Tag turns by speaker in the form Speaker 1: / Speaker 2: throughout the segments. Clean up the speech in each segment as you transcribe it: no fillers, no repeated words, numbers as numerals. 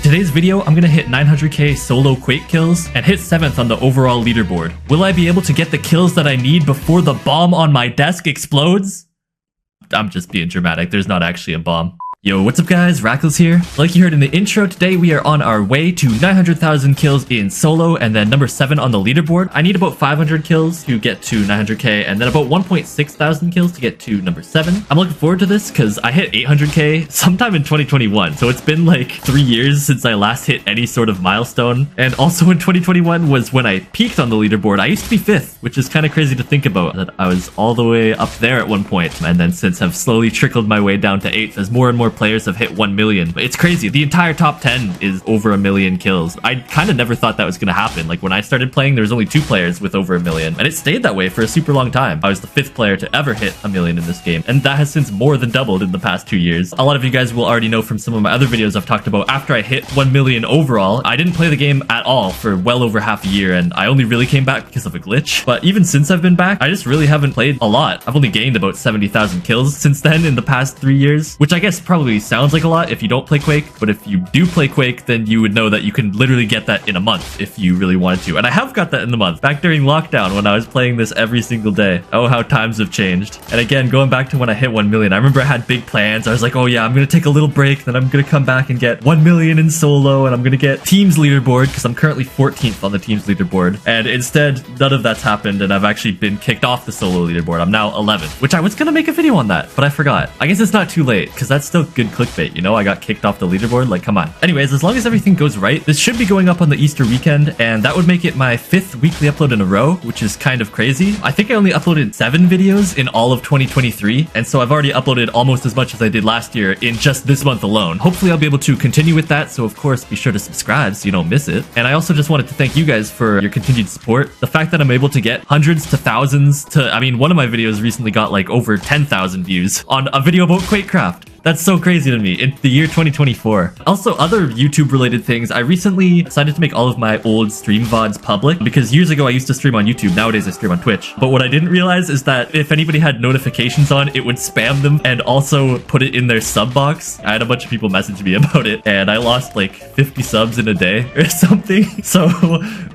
Speaker 1: today's video, I'm gonna hit 900k solo Quake kills and hit 7th on the overall leaderboard. Will I be able to get the kills that I need before the bomb on my desk explodes? I'm just being dramatic, there's not actually a bomb. Yo, what's up guys, Rackals here. Like you heard in the intro, today we are on our way to 900,000 kills in solo and then number 7 on the leaderboard. I need about 500 kills to get to 900k and then about 1.6 thousand kills to get to number 7. I'm looking forward to this because I hit 800k sometime in 2021, so it's been like 3 years since I last hit any sort of milestone. And also in 2021 was when I peaked on the leaderboard. I used to be 5th, which is kind of crazy to think about, that I was all the way up there at one point, and then since have slowly trickled my way down to 8th as more and more players have hit 1 million. But it's crazy. The entire top 10 is over 1 million kills. I kind of never thought that was going to happen. Like when I started playing, there was only 2 players with over 1 million, and it stayed that way for a super long time. I was the 5th player to ever hit 1 million in this game, and that has since more than doubled in the past 2 years. A lot of you guys will already know from some of my other videos I've talked about after I hit 1 million overall, I didn't play the game at all for well over half a year, and I only really came back because of a glitch. But even since I've been back, I just really haven't played a lot. I've only gained about 70,000 kills since then in the past 3 years, which I guess probably sounds like a lot if you don't play Quake, but if you do play Quake, then you would know that you can literally get that in a month if you really wanted to. And I have got that in the month, back during lockdown when I was playing this every single day. Oh, how times have changed. And again, going back to when I hit 1 million, I remember I had big plans. I was like, oh yeah, I'm gonna take a little break, then I'm gonna come back and get 1 million in solo, and I'm gonna get teams leaderboard, because I'm currently 14th on the teams leaderboard. And instead, none of that's happened, and I've actually been kicked off the solo leaderboard. I'm now 11th, which I was gonna make a video on that, but I forgot. I guess it's not too late, because that's still good clickbait, you know? I got kicked off the leaderboard, like, come on. Anyways, as long as everything goes right, this should be going up on the Easter weekend, and that would make it my 5th weekly upload in a row, which is kind of crazy. I think I only uploaded 7 videos in all of 2023, and so I've already uploaded almost as much as I did last year in just this month alone. Hopefully I'll be able to continue with that, so of course be sure to subscribe so you don't miss it. And I also just wanted to thank you guys for your continued support. The fact that I'm able to get hundreds to thousands to, I mean, one of my videos recently got like over 10,000 views on a video about Quakecraft. That's so crazy to me in the year 2024. Also, other YouTube related things, I recently decided to make all of my old stream VODs public, because years ago I used to stream on YouTube, nowadays I stream on Twitch. But what I didn't realize is that if anybody had notifications on, it would spam them and also put it in their sub box. I had a bunch of people message me about it, and I lost like 50 subs in a day or something. So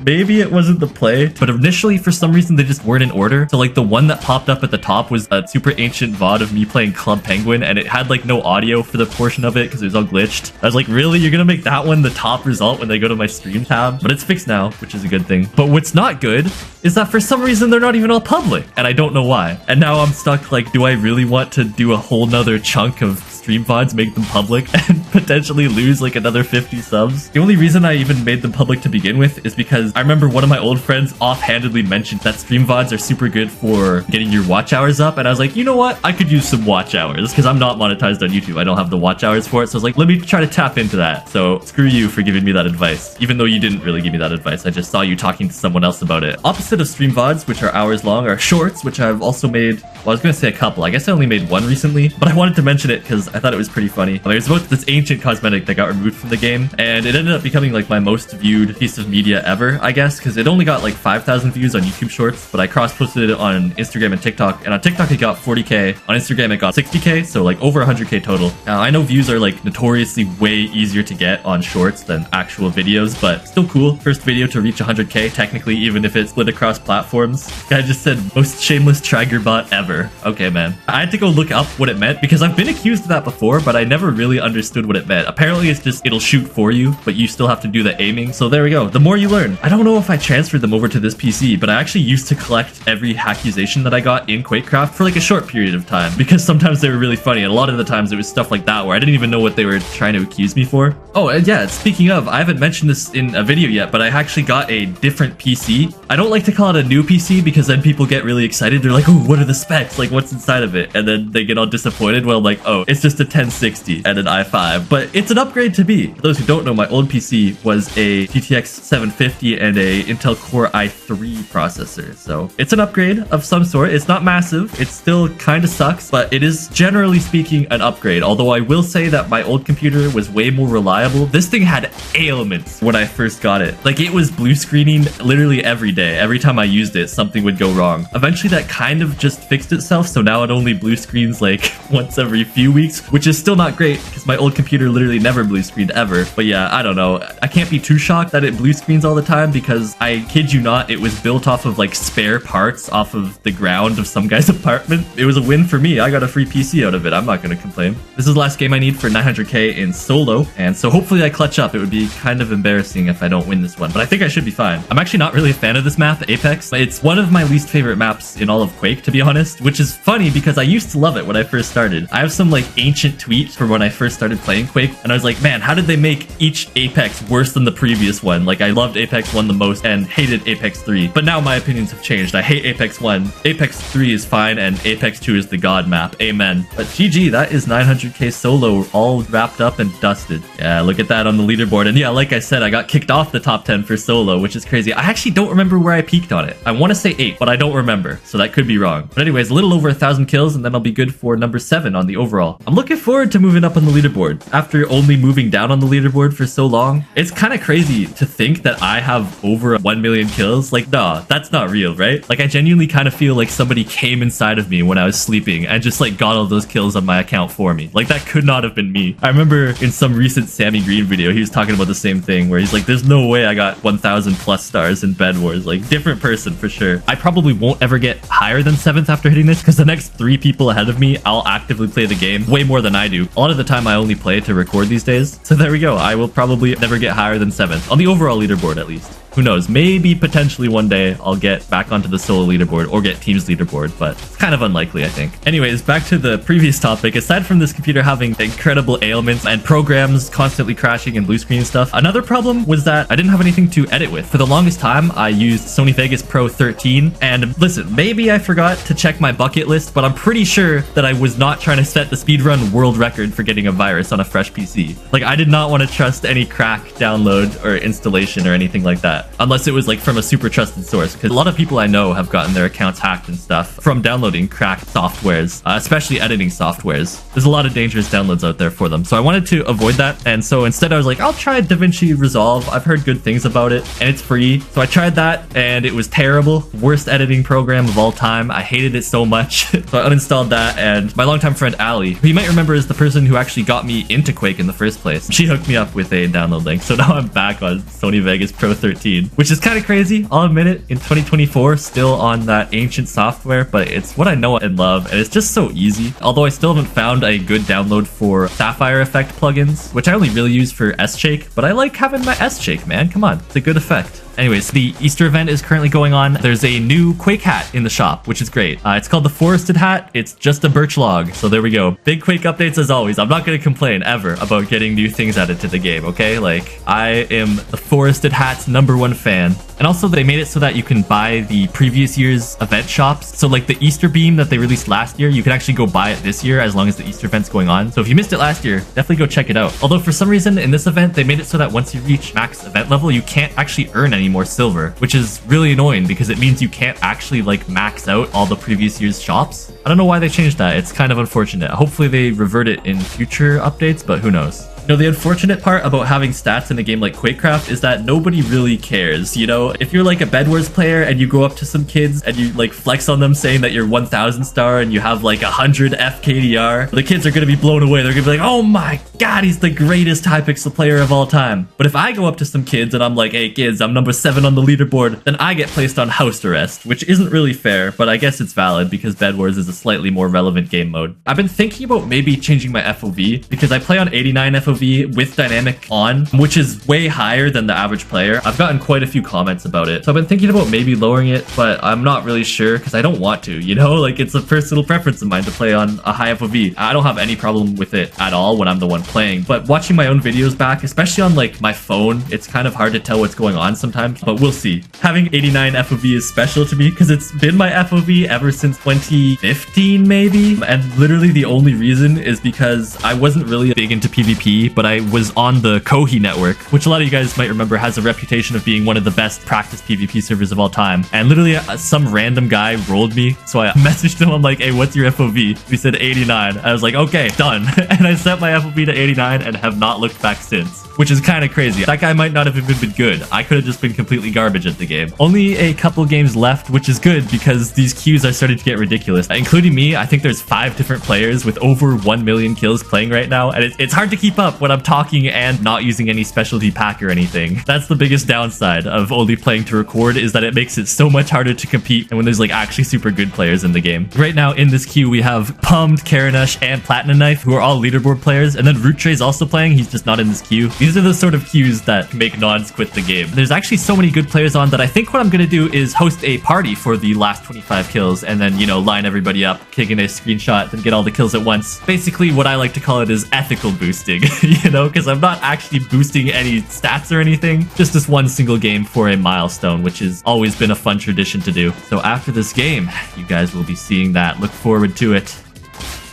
Speaker 1: maybe it wasn't the play, but initially for some reason they just weren't in order. So like the one that popped up at the top was a super ancient VOD of me playing Club Penguin, and it had like no audio for the portion of it because it was all glitched. I was like, really? You're gonna make that one the top result when they go to my stream tab? But it's fixed now, which is a good thing. But what's not good is that for some reason they're not even all public, and I don't know why. And now I'm stuck like, do I really want to do a whole nother chunk of stream VODs, make them public, and potentially lose like another 50 subs? The only reason I even made them public to begin with is because I remember one of my old friends offhandedly mentioned that stream VODs are super good for getting your watch hours up, and I was like, you know what? I could use some watch hours because I'm not monetized on YouTube. I don't have the watch hours for it, so I was like, let me try to tap into that. So screw you for giving me that advice, even though you didn't really give me that advice. I just saw you talking to someone else about it. Opposite of stream VODs, which are hours long, are shorts, which I've also made. Well, I was gonna say a couple. I guess I only made one recently, but I wanted to mention it because I thought it was pretty funny. It was about this ancient cosmetic that got removed from the game, and it ended up becoming like my most viewed piece of media ever, I guess, because it only got like 5,000 views on YouTube Shorts, but I cross-posted it on Instagram and TikTok, and on TikTok it got 40k, on Instagram it got 60k, so like over 100k total. Now, I know views are like notoriously way easier to get on Shorts than actual videos, but still cool. First video to reach 100k, technically, even if it's split across platforms. Guy just said, most shameless Trigger bot ever. Okay, man. I had to go look up what it meant, because I've been accused of that before, but I never really understood what it meant. Apparently it's just, it'll shoot for you, but you still have to do the aiming. So there we go. The more you learn. I don't know if I transferred them over to this PC, but I actually used to collect every accusation that I got in Quakecraft for like a short period of time, because sometimes they were really funny, and a lot of the times it was stuff like that where I didn't even know what they were trying to accuse me for. Oh, and yeah, speaking of, I haven't mentioned this in a video yet, but I actually got a different PC. I don't like to call it a new PC because then people get really excited. They're like, oh, what are the specs? Like, what's inside of it? And then they get all disappointed when I'm like, oh, it's just a 1060 and an i5. But it's an upgrade to me. For those who don't know, my old PC was a GTX 750 and a Intel Core i3 processor. So it's an upgrade of some sort. It's not massive. It still kind of sucks, but it is generally speaking an upgrade. Although I will say that my old computer was way more reliable. This thing had ailments when I first got it. Like, it was blue screening literally every day. Every time I used it, something would go wrong. Eventually that kind of just fixed itself, so now it only blue screens like once every few weeks. which is still not great because my old computer literally never blue screened ever. But yeah, I don't know. I can't be too shocked that it blue screens all the time because I kid you not, it was built off of like spare parts off of the ground of some guy's apartment. It was a win for me. I got a free PC out of it. I'm not going to complain. This is the last game I need for 900k in solo, and so hopefully I clutch up. It would be kind of embarrassing if I don't win this one, but I think I should be fine. I'm actually not really a fan of this map, Apex. It's one of my least favorite maps in all of Quake, to be honest, which is funny because I used to love it when I first started. I have some like ancient tweets from when I first started playing Quake, and I was like, man, how did they make each Apex worse than the previous one? Like, I loved Apex 1 the most and hated Apex 3, but now my opinions have changed. I hate Apex 1. Apex 3 is fine, and Apex 2 is the god map. Amen. But GG, that is 900k solo all wrapped up and dusted. Yeah, look at that on the leaderboard. And yeah, like I said, I got kicked off the top 10 for solo, which is crazy. I actually don't remember where I peaked on it. I want to say 8, but I don't remember, so that could be wrong. But anyways, a little over 1,000 kills, and then I'll be good for number 7 on the overall. I'm looking forward to moving up on the leaderboard. After only moving down on the leaderboard for so long, it's kind of crazy to think that I have over 1 million kills. Like, nah, that's not real, right? Like, I genuinely kind of feel like somebody came inside of me when I was sleeping and just like got all those kills on my account for me. Like, that could not have been me. I remember in some recent Sammy Green video, he was talking about the same thing where he's like, there's no way I got 1,000 plus stars in Bedwars. Like, different person for sure. I probably won't ever get higher than 7th after hitting this because the next 3 people ahead of me, I'll actively play the game way more than I do. A lot of the time I only play to record these days. So there we go. I will probably never get higher than 7th on the overall leaderboard at least. Who knows? Maybe potentially one day I'll get back onto the solo leaderboard or get teams leaderboard, but it's kind of unlikely, I think. Anyways, back to the previous topic. Aside from this computer having incredible ailments and programs constantly crashing and blue screen and stuff, another problem was that I didn't have anything to edit with. For the longest time, I used Sony Vegas Pro 13, and listen, maybe I forgot to check my bucket list, but I'm pretty sure that I was not trying to set the speedrun world record for getting a virus on a fresh PC. Like, I did not want to trust any crack download or installation or anything like that, unless it was like from a super trusted source, because a lot of people I know have gotten their accounts hacked and stuff from downloading cracked softwares, especially editing softwares. There's a lot of dangerous downloads out there for them, so I wanted to avoid that. And so instead I was like, I'll try DaVinci Resolve. I've heard good things about it and it's free, so I tried that and it was terrible. Worst editing program of all time. I hated it so much. So I uninstalled that, and my longtime friend Allie, who you might remember is the person who actually got me into Quake in the first place, she hooked me up with a download link, so now I'm back on Sony Vegas Pro 13, which is kind of crazy. I'll admit it, in 2024, still on that ancient software, but it's what I know and love, and it's just so easy. Although I still haven't found a good download for Sapphire Effect plugins, which I only really use for S-Shake, but I like having my S-Shake, man. Come on, it's a good effect. Anyways, the Easter event is currently going on. There's a new Quake hat in the shop, which is great. It's called the Forested Hat. It's just a birch log. So there we go. Big Quake updates as always. I'm not going to complain ever about getting new things added to the game, okay? Like, I am the Forested Hat's #1 fan. And also they made it so that you can buy the previous year's event shops. So like the Easter beam that they released last year, you can actually go buy it this year as long as the Easter event's going on. So if you missed it last year, definitely go check it out. Although for some reason in this event, they made it so that once you reach max event level, you can't actually earn any more silver, which is really annoying because it means you can't actually like max out all the previous year's shops. I don't know why they changed that. It's kind of unfortunate. Hopefully they revert it in future updates, but who knows. You know, the unfortunate part about having stats in a game like Quakecraft is that nobody really cares, you know? If you're like a Bedwars player and you go up to some kids and you like flex on them saying that you're 1000 star and you have like 100 FKDR, the kids are gonna be blown away. They're gonna be like, oh my god, he's the greatest Hypixel player of all time. But if I go up to some kids and I'm like, hey kids, I'm number 7 on the leaderboard, then I get placed on house arrest, which isn't really fair, but I guess it's valid because Bedwars is a slightly more relevant game mode. I've been thinking about maybe changing my FOV because I play on 89 FOV with dynamic on, which is way higher than the average player. I've gotten quite a few comments about it, so I've been thinking about maybe lowering it, but I'm not really sure because I don't want to, you know? Like, it's a personal preference of mine to play on a high FOV. I don't have any problem with it at all when I'm the one playing, but watching my own videos back, especially on like my phone, it's kind of hard to tell what's going on sometimes, but we'll see. Having 89 FOV is special to me because it's been my FOV ever since 2015 maybe, and literally the only reason is because I wasn't really big into PvP, but I was on the Kohi network, which a lot of you guys might remember has a reputation of being one of the best practice PvP servers of all time. And literally some random guy rolled me, so I messaged him. I'm like, hey, what's your FOV? He said 89. I was like, okay, done. And I set my FOV to 89 and have not looked back since. which is kind of crazy. That guy might not have even been good. I could have just been completely garbage at the game. Only a couple games left, which is good because these queues are starting to get ridiculous. Including me, I think there's 5 different players with over 1 million kills playing right now, and it's hard to keep up when I'm talking and not using any specialty pack or anything. That's the biggest downside of only playing to record, is that it makes it so much harder to compete and when there's like actually super good players in the game. Right now in this queue, we have Pummed, Karanush, and Platinum Knife, who are all leaderboard players, and then Root Trey's also playing. He's just not in this queue. These are the sort of queues that make nods quit the game. There's actually so many good players on that I think what I'm gonna do is host a party for the last 25 kills and then, you know, line everybody up, kicking a screenshot, and get all the kills at once. Basically, what I like to call it is ethical boosting, you know, because I'm not actually boosting any stats or anything, just this one single game for a milestone, which has always been a fun tradition to do. So after this game, you guys will be seeing that. Look forward to it.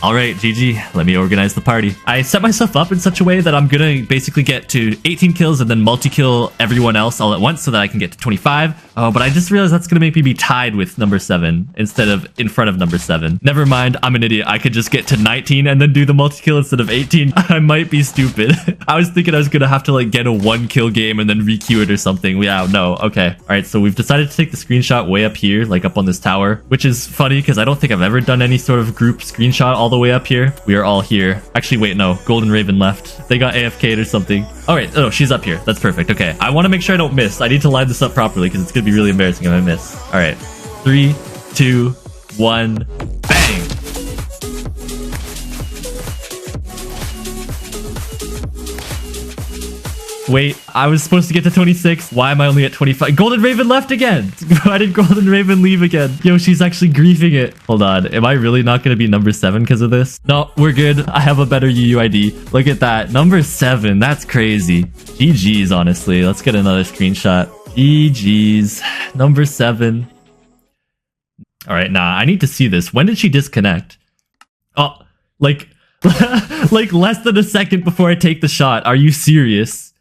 Speaker 1: All right, GG, let me organize the party. I set myself up in such a way that I'm gonna basically get to 18 kills and then multi-kill everyone else all at once so that I can get to 25. But I just realized that's gonna make me be tied with number 7 instead of in front of number 7. Never mind, I'm an idiot. I could just get to 19 and then do the multi-kill instead of 18. I might be stupid. I was thinking I was gonna have to like get a 1-kill game and then re-queue it or something. Yeah, no, okay. All right, so we've decided to take the screenshot way up here, like up on this tower, which is funny because I don't think I've ever done any sort of group screenshot all the way up here. We are all here. Actually, wait, no. Golden Raven left. They got AFK'd or something. All right. Oh, she's up here. That's perfect. Okay. I want to make sure I don't miss. I need to line this up properly because it's going to be really embarrassing if I miss. All right. 3, 2, 1. Bang. Wait, I was supposed to get to 26. Why am I only at 25? Golden Raven left again. Why did Golden Raven leave again? Yo, she's actually griefing it. Hold on. Am I really not going to be number 7 because of this? No, we're good. I have a better UUID. Look at that. Number 7. That's crazy. GG's, honestly. Let's get another screenshot. GG's. Number 7. All right, nah, I need to see this. When did she disconnect? Oh, like, like less than a second before I take the shot. Are you serious?